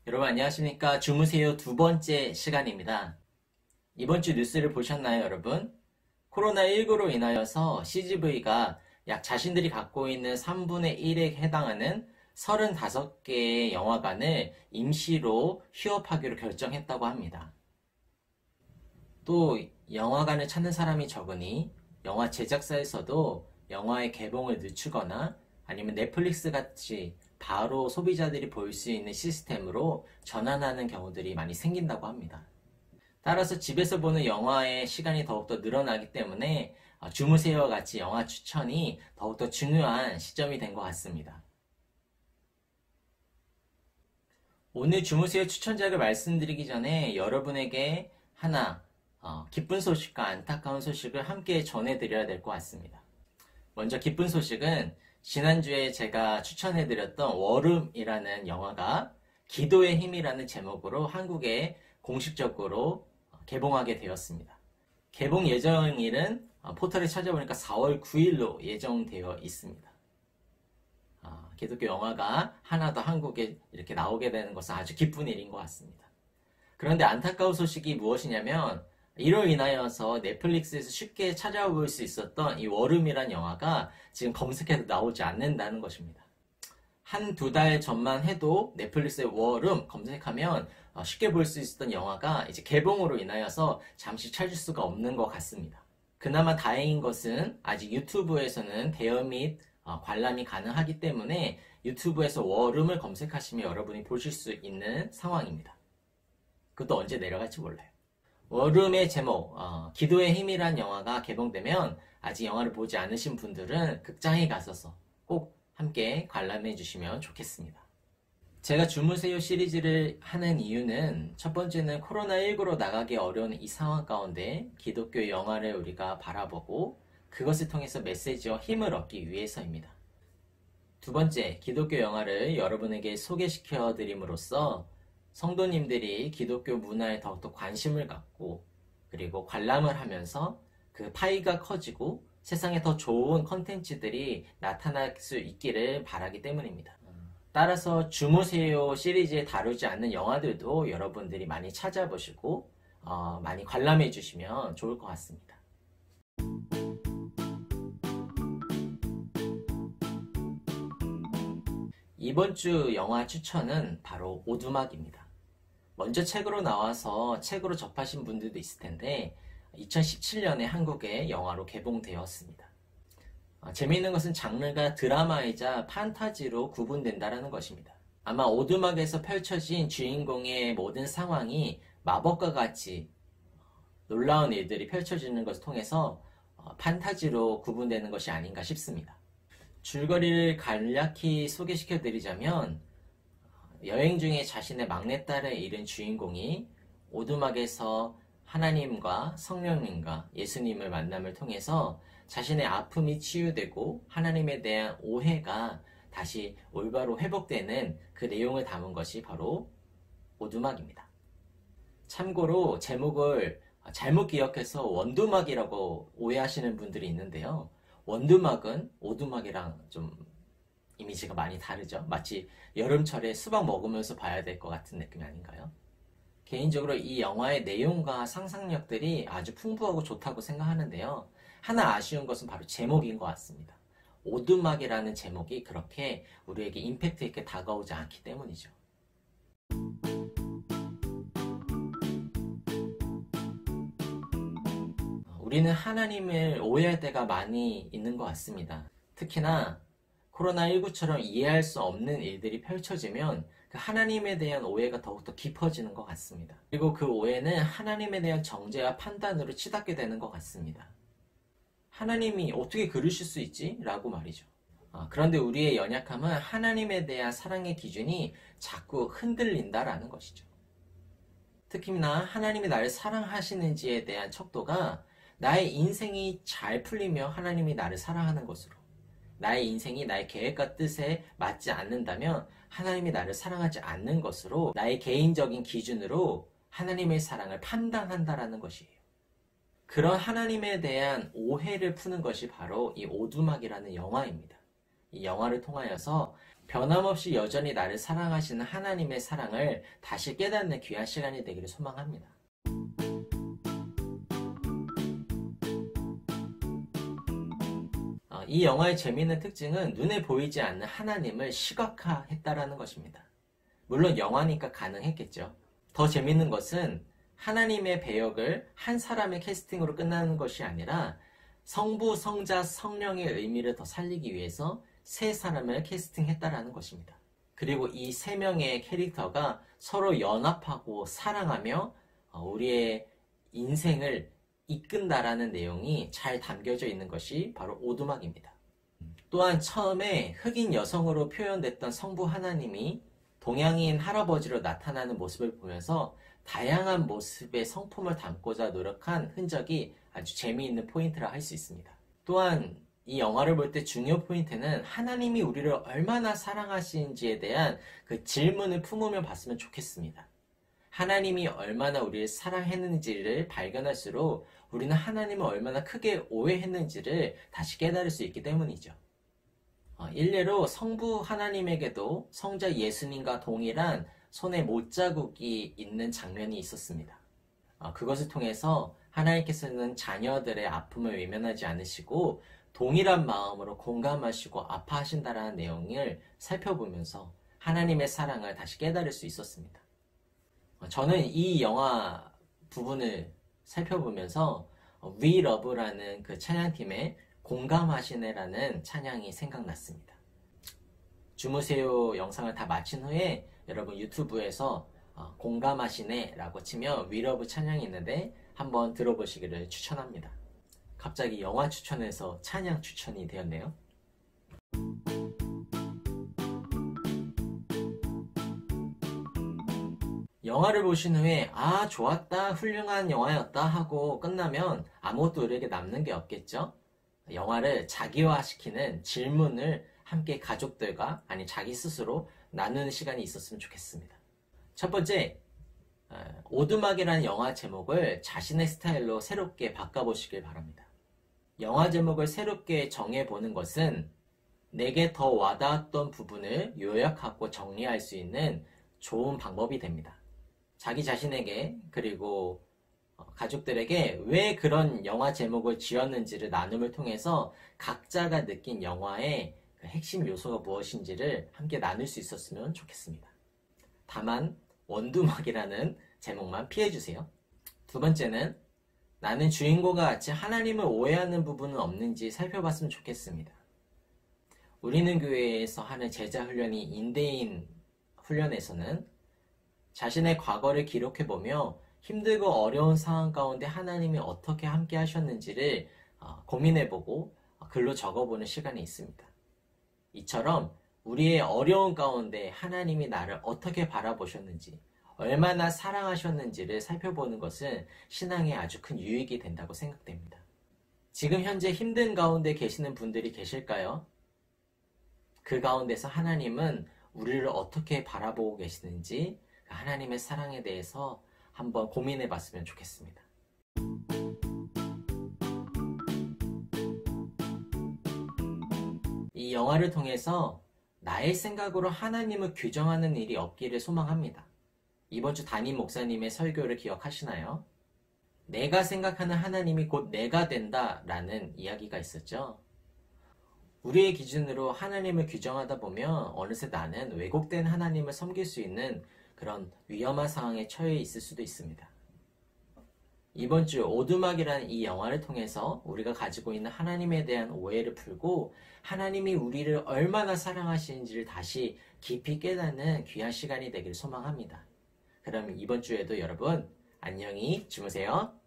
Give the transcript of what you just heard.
여러분 안녕하십니까? 주무세요 두 번째 시간입니다. 이번 주 뉴스를 보셨나요, 여러분? 코로나19로 인하여서 CGV가 약 자신들이 갖고 있는 3분의 1에 해당하는 35개의 영화관을 임시로 휴업하기로 결정했다고 합니다. 또 영화관을 찾는 사람이 적으니 영화 제작사에서도 영화의 개봉을 늦추거나 아니면 넷플릭스 같이 바로 소비자들이 볼 수 있는 시스템으로 전환하는 경우들이 많이 생긴다고 합니다. 따라서 집에서 보는 영화의 시간이 더욱더 늘어나기 때문에 주무세요와 같이 영화 추천이 더욱더 중요한 시점이 된 것 같습니다. 오늘 주무세요 추천작을 말씀드리기 전에 여러분에게 하나 기쁜 소식과 안타까운 소식을 함께 전해드려야 될 것 같습니다. 먼저 기쁜 소식은 지난주에 제가 추천해드렸던 워룸이라는 영화가 기도의 힘이라는 제목으로 한국에 공식적으로 개봉하게 되었습니다. 개봉 예정일은 포털에 찾아보니까 4월 9일로 예정되어 있습니다. 기독교 영화가 하나 더 한국에 이렇게 나오게 되는 것은 아주 기쁜 일인 것 같습니다. 그런데 안타까운 소식이 무엇이냐면 이로 인하여서 넷플릭스에서 쉽게 찾아볼 수 있었던 이 워룸이란 영화가 지금 검색해도 나오지 않는다는 것입니다. 한두 달 전만 해도 넷플릭스에 워룸 검색하면 쉽게 볼 수 있었던 영화가 이제 개봉으로 인하여서 잠시 찾을 수가 없는 것 같습니다. 그나마 다행인 것은 아직 유튜브에서는 대여 및 관람이 가능하기 때문에 유튜브에서 워룸을 검색하시면 여러분이 보실 수 있는 상황입니다. 그것도 언제 내려갈지 몰라요. 워룸의 제목, 기도의 힘이란 영화가 개봉되면 아직 영화를 보지 않으신 분들은 극장에 가셔서 꼭 함께 관람해 주시면 좋겠습니다. 제가 주무세요 시리즈를 하는 이유는 첫 번째는 코로나19로 나가기 어려운 이 상황 가운데 기독교 영화를 우리가 바라보고 그것을 통해서 메시지와 힘을 얻기 위해서입니다. 두 번째, 기독교 영화를 여러분에게 소개시켜 드림으로써 성도님들이 기독교 문화에 더욱더 관심을 갖고 그리고 관람을 하면서 그 파이가 커지고 세상에 더 좋은 컨텐츠들이 나타날 수 있기를 바라기 때문입니다. 따라서 주무세요 시리즈에 다루지 않는 영화들도 여러분들이 많이 찾아보시고 많이 관람해 주시면 좋을 것 같습니다. 이번 주 영화 추천은 바로 오두막입니다. 먼저 책으로 나와서 책으로 접하신 분들도 있을 텐데 2017년에 한국에 영화로 개봉되었습니다. 재미있는 것은 장르가 드라마이자 판타지로 구분된다는 것입니다. 아마 오두막에서 펼쳐진 주인공의 모든 상황이 마법과 같이 놀라운 일들이 펼쳐지는 것을 통해서 판타지로 구분되는 것이 아닌가 싶습니다. 줄거리를 간략히 소개시켜 드리자면 여행 중에 자신의 막내딸을 잃은 주인공이 오두막에서 하나님과 성령님과 예수님을 만남을 통해서 자신의 아픔이 치유되고 하나님에 대한 오해가 다시 올바로 회복되는 그 내용을 담은 것이 바로 오두막입니다. 참고로 제목을 잘못 기억해서 원두막이라고 오해하시는 분들이 있는데요. 원두막은 오두막이랑 좀 이미지가 많이 다르죠. 마치 여름철에 수박 먹으면서 봐야 될 것 같은 느낌이 아닌가요? 개인적으로 이 영화의 내용과 상상력들이 아주 풍부하고 좋다고 생각하는데요. 하나 아쉬운 것은 바로 제목인 것 같습니다. 오두막이라는 제목이 그렇게 우리에게 임팩트 있게 다가오지 않기 때문이죠. 우리는 하나님을 오해할 때가 많이 있는 것 같습니다. 특히나 코로나19처럼 이해할 수 없는 일들이 펼쳐지면 그 하나님에 대한 오해가 더욱더 깊어지는 것 같습니다. 그리고 그 오해는 하나님에 대한 정죄와 판단으로 치닫게 되는 것 같습니다. 하나님이 어떻게 그러실 수 있지? 라고 말이죠. 그런데 우리의 연약함은 하나님에 대한 사랑의 기준이 자꾸 흔들린다라는 것이죠. 특히나 하나님이 나를 사랑하시는지에 대한 척도가 나의 인생이 잘 풀리며 하나님이 나를 사랑하는 것으로, 나의 인생이 나의 계획과 뜻에 맞지 않는다면 하나님이 나를 사랑하지 않는 것으로 나의 개인적인 기준으로 하나님의 사랑을 판단한다라는 것이에요. 그런 하나님에 대한 오해를 푸는 것이 바로 이 오두막이라는 영화입니다. 이 영화를 통하여서 변함없이 여전히 나를 사랑하시는 하나님의 사랑을 다시 깨닫는 귀한 시간이 되기를 소망합니다. 이 영화의 재미있는 특징은 눈에 보이지 않는 하나님을 시각화했다라는 것입니다. 물론 영화니까 가능했겠죠. 더 재미있는 것은 하나님의 배역을 한 사람의 캐스팅으로 끝나는 것이 아니라 성부, 성자, 성령의 의미를 더 살리기 위해서 세 사람을 캐스팅했다라는 것입니다. 그리고 이 세 명의 캐릭터가 서로 연합하고 사랑하며 우리의 인생을 이끈다라는 내용이 잘 담겨져 있는 것이 바로 오두막입니다. 또한 처음에 흑인 여성으로 표현됐던 성부 하나님이 동양인 할아버지로 나타나는 모습을 보면서 다양한 모습의 성품을 담고자 노력한 흔적이 아주 재미있는 포인트라 할 수 있습니다. 또한 이 영화를 볼 때 중요 포인트는 하나님이 우리를 얼마나 사랑하시는지에 대한 그 질문을 품으며 봤으면 좋겠습니다. 하나님이 얼마나 우리를 사랑했는지를 발견할수록 우리는 하나님을 얼마나 크게 오해했는지를 다시 깨달을 수 있기 때문이죠. 일례로 성부 하나님에게도 성자 예수님과 동일한 손에 못자국이 있는 장면이 있었습니다. 그것을 통해서 하나님께서는 자녀들의 아픔을 외면하지 않으시고 동일한 마음으로 공감하시고 아파하신다라는 내용을 살펴보면서 하나님의 사랑을 다시 깨달을 수 있었습니다. 저는 이 영화 부분을 살펴보면서 We Love라는 그 찬양팀의 공감하시네라는 찬양이 생각났습니다. 주무세요 영상을 다 마친 후에 여러분 유튜브에서 공감하시네라고 치면 We Love 찬양이 있는데 한번 들어보시기를 추천합니다. 갑자기 영화 추천에서 찬양 추천이 되었네요. 영화를 보신 후에 좋았다, 훌륭한 영화였다 하고 끝나면 아무것도 우리에게 남는 게 없겠죠? 영화를 자기화시키는 질문을 함께 가족들과 아니 자기 스스로 나누는 시간이 있었으면 좋겠습니다. 첫 번째, 오두막이라는 영화 제목을 자신의 스타일로 새롭게 바꿔보시길 바랍니다. 영화 제목을 새롭게 정해보는 것은 내게 더 와닿았던 부분을 요약하고 정리할 수 있는 좋은 방법이 됩니다. 자기 자신에게 그리고 가족들에게 왜 그런 영화 제목을 지었는지를 나눔을 통해서 각자가 느낀 영화의 그 핵심 요소가 무엇인지를 함께 나눌 수 있었으면 좋겠습니다. 다만 원두막이라는 제목만 피해주세요. 두 번째는 나는 주인공과 같이 하나님을 오해하는 부분은 없는지 살펴봤으면 좋겠습니다. 우리는 교회에서 하는 제자 훈련이 인대인 훈련에서는 자신의 과거를 기록해보며 힘들고 어려운 상황 가운데 하나님이 어떻게 함께 하셨는지를 고민해보고 글로 적어보는 시간이 있습니다. 이처럼 우리의 어려운 가운데 하나님이 나를 어떻게 바라보셨는지, 얼마나 사랑하셨는지를 살펴보는 것은 신앙에 아주 큰 유익이 된다고 생각됩니다. 지금 현재 힘든 가운데 계시는 분들이 계실까요? 그 가운데서 하나님은 우리를 어떻게 바라보고 계시는지 하나님의 사랑에 대해서 한번 고민해 봤으면 좋겠습니다. 이 영화를 통해서 나의 생각으로 하나님을 규정하는 일이 없기를 소망합니다. 이번 주 담임 목사님의 설교를 기억하시나요? 내가 생각하는 하나님이 곧 내가 된다 라는 이야기가 있었죠. 우리의 기준으로 하나님을 규정하다 보면 어느새 나는 왜곡된 하나님을 섬길 수 있는 그런 위험한 상황에 처해 있을 수도 있습니다. 이번 주 오두막이라는 이 영화를 통해서 우리가 가지고 있는 하나님에 대한 오해를 풀고 하나님이 우리를 얼마나 사랑하시는지를 다시 깊이 깨닫는 귀한 시간이 되길 소망합니다. 그럼 이번 주에도 여러분 안녕히 주무세요.